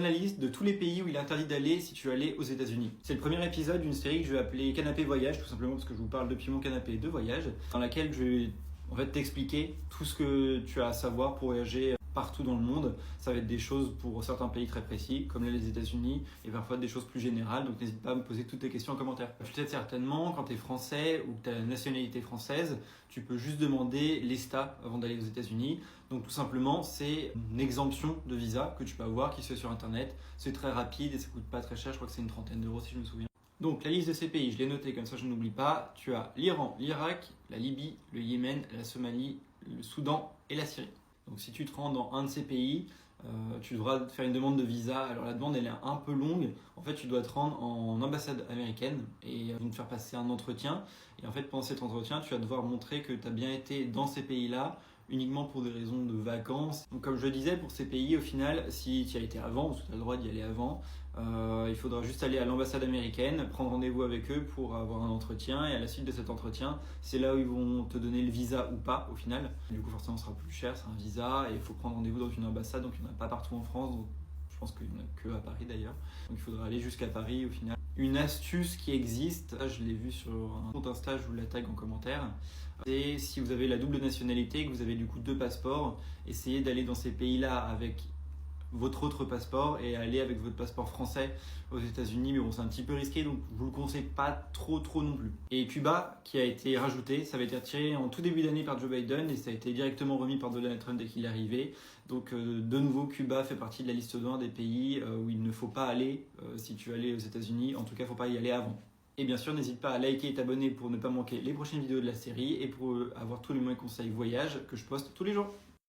La liste de tous les pays où il est interdit d'aller si tu veux aller aux États-Unis. C'est le premier épisode d'une série que je vais appeler Canapé Voyage, tout simplement parce que je vous parle depuis mon canapé de voyage, dans laquelle je vais en fait t'expliquer tout ce que tu as à savoir pour voyager partout dans le monde. Ça va être des choses pour certains pays très précis, comme les États-Unis, et parfois des choses plus générales, donc n'hésite pas à me poser toutes tes questions en commentaire. Tu sais certainement, quand tu es français ou que tu as la nationalité française, tu peux juste demander l'ESTA avant d'aller aux États-Unis. Donc tout simplement, c'est une exemption de visa que tu peux avoir qui se fait sur internet. C'est très rapide et ça coûte pas très cher, je crois que c'est une trentaine d'euros si je me souviens. Donc la liste de ces pays, je l'ai noté comme ça je n'oublie pas. Tu as l'Iran, l'Irak, la Libye, le Yémen, la Somalie, le Soudan et la Syrie. Donc si tu te rends dans un de ces pays, tu devras faire une demande de visa. Alors la demande elle est un peu longue. En fait tu dois te rendre en ambassade américaine et te faire passer un entretien. Et en fait pendant cet entretien tu vas devoir montrer que tu as bien été dans ces pays-là uniquement pour des raisons de vacances. Donc comme je le disais, pour ces pays, au final, si tu y as été avant, ou si tu as le droit d'y aller avant, il faudra juste aller à l'ambassade américaine, prendre rendez-vous avec eux pour avoir un entretien, et à la suite de cet entretien, c'est là où ils vont te donner le visa ou pas au final. Du coup forcément ce sera plus cher, c'est un visa, et il faut prendre rendez-vous dans une ambassade, donc il n'y en a pas partout en France, donc je pense qu'il n'y en a que à Paris d'ailleurs. Donc il faudra aller jusqu'à Paris au final. Une astuce qui existe, je l'ai vu sur un compte Insta, je vous la tag en commentaire, c'est si vous avez la double nationalité et que vous avez du coup 2 passeports, essayez d'aller dans ces pays-là avec votre autre passeport et aller avec votre passeport français aux États-Unis, mais bon c'est un petit peu risqué donc je vous le conseille pas trop non plus. Et Cuba qui a été rajouté, ça avait été retiré en tout début d'année par Joe Biden et ça a été directement remis par Donald Trump dès qu'il est arrivé. Donc de nouveau Cuba fait partie de la liste noire des pays où il ne faut pas aller si tu veux aller aux États-Unis, en tout cas il ne faut pas y aller avant. Et bien sûr, n'hésite pas à liker et t'abonner pour ne pas manquer les prochaines vidéos de la série et pour avoir tous les moyens conseils voyage que je poste tous les jours.